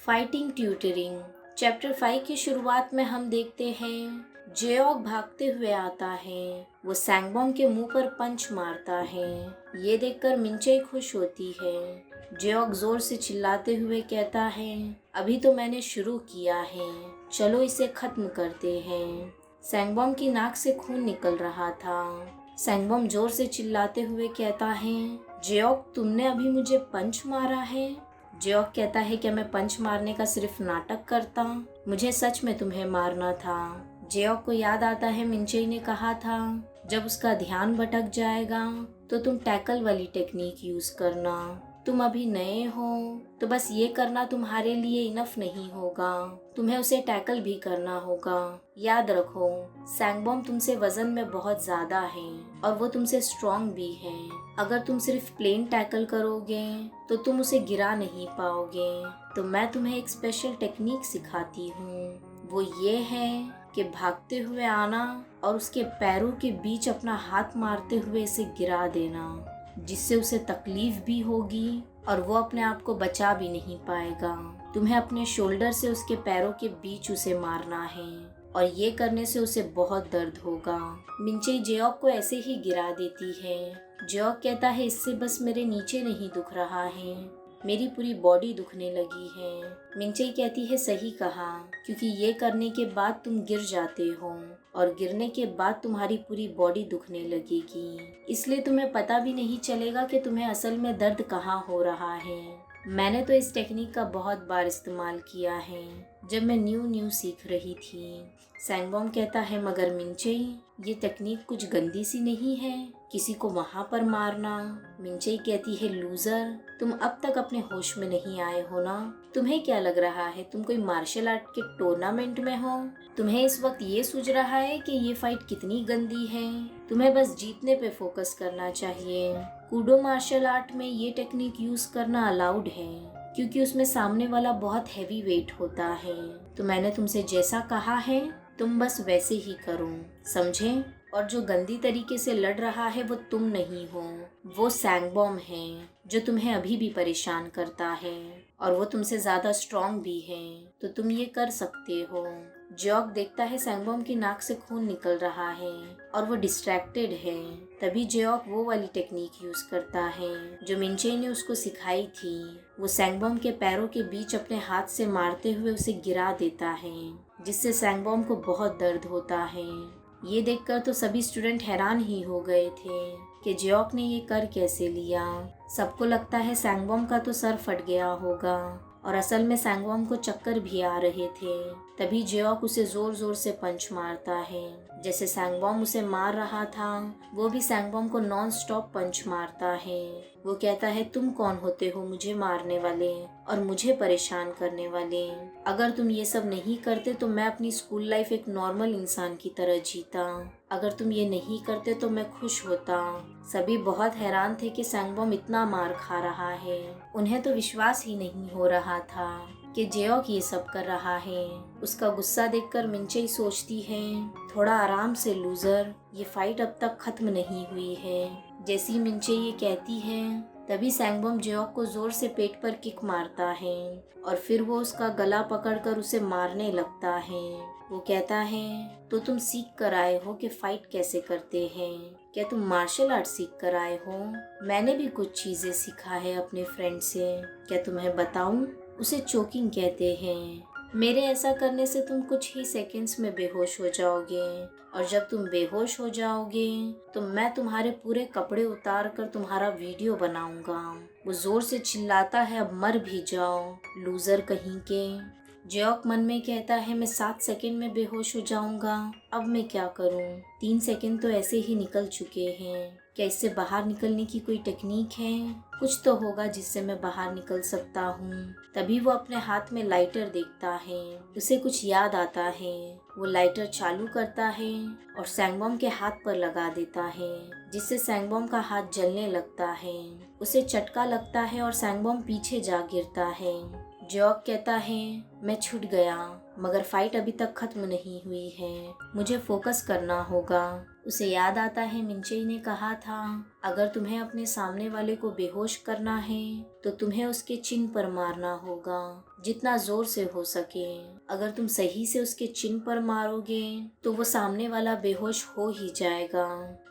Fighting tutoring. Chapter 5 की शुरुआत में हम देखते हैं जेओक भागते हुए आता है। वो सैंगबॉम के मुंह पर पंच मारता है। ये देखकर मिंचे खुश होती है। जेओक जोर से चिल्लाते हुए कहता है, अभी तो मैंने शुरू किया है, चलो इसे खत्म करते हैं। सैंगबॉम की नाक से खून निकल रहा था। सैंगबॉम जोर से चिल्लाते हुए कहता है, जेओक तुमने अभी मुझे पंच मारा है। जेओक कहता है, क्या मैं पंच मारने का सिर्फ नाटक करता? मुझे सच में तुम्हें मारना था। जेओक को याद आता है मिंचई ने कहा था, जब उसका ध्यान भटक जाएगा तो तुम टैकल वाली टेक्निक यूज करना। तुम अभी नए हो तो बस ये करना तुम्हारे लिए इनफ नहीं होगा, तुम्हें उसे टैकल भी करना होगा। याद रखो, सैंगबॉम तुमसे वजन में बहुत ज्यादा है और वो तुमसे स्ट्रॉन्ग भी है। अगर तुम सिर्फ प्लेन टैकल करोगे तो तुम उसे गिरा नहीं पाओगे। तो मैं तुम्हें एक स्पेशल टेक्निक सिखाती हूँ। वो ये है कि भागते हुए आना और उसके पैरों के बीच अपना हाथ मारते हुए इसे गिरा देना, जिससे उसे तकलीफ भी होगी और वो अपने आप को बचा भी नहीं पाएगा। तुम्हें अपने शोल्डर से उसके पैरों के बीच उसे मारना है और ये करने से उसे बहुत दर्द होगा। मिंचई जेओक को ऐसे ही गिरा देती है। जेओक कहता है, इससे बस मेरे नीचे नहीं दुख रहा है, मेरी पूरी बॉडी दुखने लगी है। मिंचई कहती है, सही कहा, क्योंकि ये करने के बाद तुम गिर जाते हो और गिरने के बाद तुम्हारी पूरी बॉडी दुखने लगेगी, इसलिए तुम्हें पता भी नहीं चलेगा कि तुम्हें असल में दर्द कहाँ हो रहा है। मैंने तो इस टेक्निक का बहुत बार इस्तेमाल किया है जब मैं न्यू सीख रही थी। सैंगबॉम कहता है, मगर मिंचई, ये टेक्निक कुछ गंदी सी नहीं है, किसी को वहां पर मारना। मिंचई कहती है, लूजर, तुम अब तक अपने होश में नहीं आए हो ना? तुम्हें क्या लग रहा है तुम कोई मार्शल आर्ट के टूर्नामेंट में हो? तुम्हें इस वक्त ये सूझ रहा है कि ये फाइट कितनी गंदी है? तुम्हें बस जीतने पे फोकस करना चाहिए। कूडो मार्शल आर्ट में ये टेक्निक यूज करना अलाउड है, क्योंकि उसमें सामने वाला बहुत हैवी वेट होता है। तो मैंने तुमसे जैसा कहा है तुम बस वैसे ही करो, समझे? और जो गंदी तरीके से लड़ रहा है वो तुम नहीं हो, वो सैंगबॉम है जो तुम्हें अभी भी परेशान करता है और वो तुमसे ज्यादा स्ट्रॉन्ग भी है, तो तुम ये कर सकते हो। जेओक देखता है सैंगबॉम की नाक से खून निकल रहा है और वो डिस्ट्रैक्टेड है। तभी जेओक वो वाली टेक्निक यूज करता है जो मिंचई ने उसको सिखाई थी। वो सैंगबॉम के पैरों के बीच अपने हाथ से मारते हुए उसे गिरा देता है, जिससे सैंगबॉम को बहुत दर्द होता है। ये देखकर तो सभी स्टूडेंट हैरान ही हो गए थे कि जेओक ने ये कर कैसे लिया। सबको लगता है सैंगबॉम का तो सर फट गया होगा और असल में सैंगबॉम को चक्कर भी आ रहे थे। तभी जेओक उसे जोर जोर से पंच मारता है। जैसे सैंगबॉम उसे मार रहा था, वो भी सैंगबॉम को नॉन स्टॉप पंच मारता है। वो कहता है, तुम कौन होते हो मुझे मारने वाले और मुझे परेशान करने वाले? अगर तुम ये सब नहीं करते तो मैं अपनी स्कूल लाइफ एक नॉर्मल इंसान की तरह जीता। अगर तुम ये नहीं करते तो मैं खुश होता। सभी बहुत हैरान थे कि सैंगबॉम इतना मार खा रहा है। उन्हें तो विश्वास ही नहीं हो रहा था कि जेओक ये सब कर रहा है। उसका गुस्सा देखकर मिंचई सोचती है, थोड़ा आराम से लूजर, ये फाइट अब तक खत्म नहीं हुई है। जैसी मिंचई ये कहती है, तभी सैंगबॉम जेओक को जोर से पेट पर किक मारता है और फिर वो उसका गला पकड़कर उसे मारने लगता है। वो कहता है, तो तुम सीख कर आए हो कि फाइट कैसे करते हैं? क्या तुम मार्शल आर्ट सीख कर आए हो? मैंने भी कुछ चीजें सीखा है अपने फ्रेंड से, क्या तुम्हें बताऊं? उसे चोकिंग कहते हैं। मेरे ऐसा करने से तुम कुछ ही सेकंड्स में बेहोश हो जाओगे और जब तुम बेहोश हो जाओगे तो मैं तुम्हारे पूरे कपड़े उतार कर तुम्हारा वीडियो बनाऊंगा। वो जोर से चिल्लाता है, अब मर भी जाओ लूजर कहीं के। जेओक मन में कहता है, मैं 7 सेकंड में बेहोश हो जाऊंगा, अब मैं क्या करूं? 3 सेकंड तो ऐसे ही निकल चुके हैं। क्या इससे बाहर निकलने की कोई टेक्निक है? कुछ तो होगा जिससे मैं बाहर निकल सकता हूँ। तभी वो अपने हाथ में लाइटर देखता है। उसे कुछ याद आता है। वो लाइटर चालू करता है और सैंगबॉम के हाथ पर लगा देता है, जिससे सैंगबॉम का हाथ जलने लगता है। उसे चटका लगता है और सैंगबॉम पीछे जा गिरता है। जेओक कहता है, मैं छूट गया, मगर फाइट अभी तक खत्म नहीं हुई है, मुझे फोकस करना होगा। उसे याद आता है मिंचई ने कहा था, अगर तुम्हें अपने सामने वाले को बेहोश करना है तो तुम्हें उसके चिन पर मारना होगा। जितना जोर से हो सके। अगर तुम सही से उसके चिन पर मारोगे तो वो सामने वाला बेहोश हो ही जाएगा,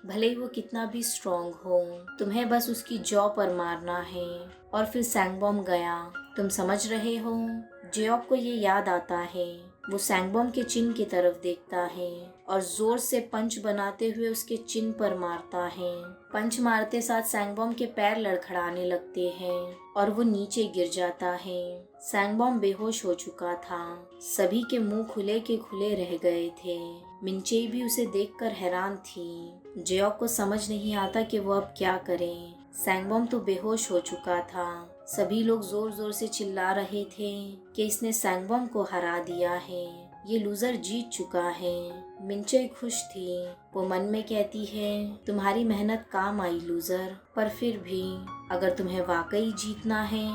भले ही वो कितना भी स्ट्रांग हो। तुम्हें बस उसकी जॉ पर मारना है। और फिर सैंगबॉम गया। तुम समझ रहे हो? जेओक को ये याद आता है। वो सैंगबॉम के चिन की तरफ देखता है और जोर से पंच बनाते हुए उसके चिन पर मारता है। पंच मारते साथ सैंगबॉम के पैर लड़खड़ाने लगते हैं और वो नीचे गिर जाता है। सैंगबॉम बेहोश हो चुका था। सभी के मुंह खुले के खुले रह गए थे। मिंचेई भी उसे देखकर हैरान थी। जेओक को समझ नहीं आता कि वो अब क्या करे। सैंगबॉम तो बेहोश हो चुका था। सभी लोग जोर जोर से चिल्ला रहे थे कि इसने सैंगबॉम को हरा दिया है, ये लूजर जीत चुका है। मिंचेई खुश थी। वो मन में कहती है, तुम्हारी मेहनत काम आई लूजर, पर फिर भी अगर तुम्हें वाकई जीतना है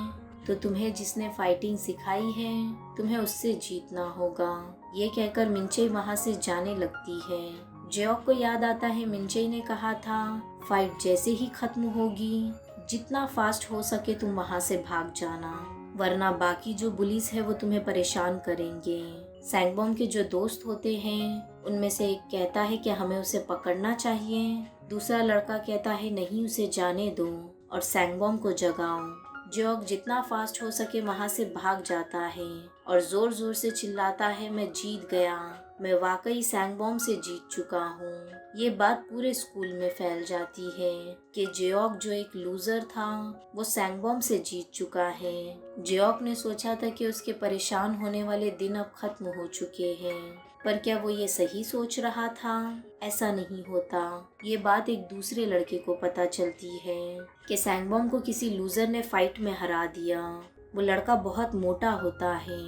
तो तुम्हें जिसने फाइटिंग सिखाई है तुम्हें उससे जीतना होगा। ये कहकर मिंचेई वहाँ से जाने लगती है। जेओक को याद आता है मिंचेई ने कहा था, फाइट जैसे ही खत्म होगी जितना फास्ट हो सके तुम वहाँ से भाग जाना, वरना बाकी जो पुलिस है वो तुम्हें परेशान करेंगे। सैंगबॉम के जो दोस्त होते हैं उनमें से एक कहता है कि हमें उसे पकड़ना चाहिए, दूसरा लड़का कहता है नहीं उसे जाने दो और सैंगबॉम को जगाओ। जेओक जितना फास्ट हो सके वहाँ से भाग जाता है और जोर जोर से चिल्लाता है, मैं जीत गया, मैं वाकई सैंगबॉम से जीत चुका हूँ। ये बात पूरे स्कूल में फैल जाती है कि जेओक जो एक लूजर था वो सैंगबॉम से जीत चुका है। जेओक ने सोचा था कि उसके परेशान होने वाले दिन अब खत्म हो चुके हैं, पर क्या वो ये सही सोच रहा था? ऐसा नहीं होता। ये बात एक दूसरे लड़के को पता चलती है कि सैंगबॉम को किसी लूजर ने फाइट में हरा दिया। वो लड़का बहुत मोटा होता है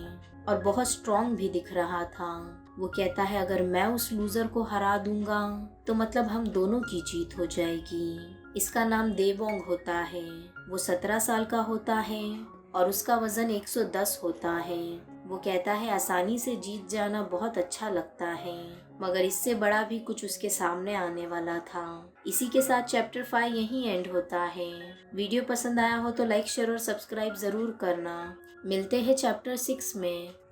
और बहुत स्ट्रांग भी दिख रहा था। वो कहता है अगर मैं उस लूजर को हरा दूंगा तो मतलब हम दोनों की जीत हो जाएगी। इसका नाम देबोंग होता है। वो 17 साल का होता है और उसका वजन 110 होता है। वो कहता है आसानी से जीत जाना बहुत अच्छा लगता है, मगर इससे बड़ा भी कुछ उसके सामने आने वाला था। इसी के साथ चैप्टर 5 यहीं एंड होता है। वीडियो पसंद आया हो तो लाइक शेयर और सब्सक्राइब जरूर करना। मिलते हैं चैप्टर 6 में।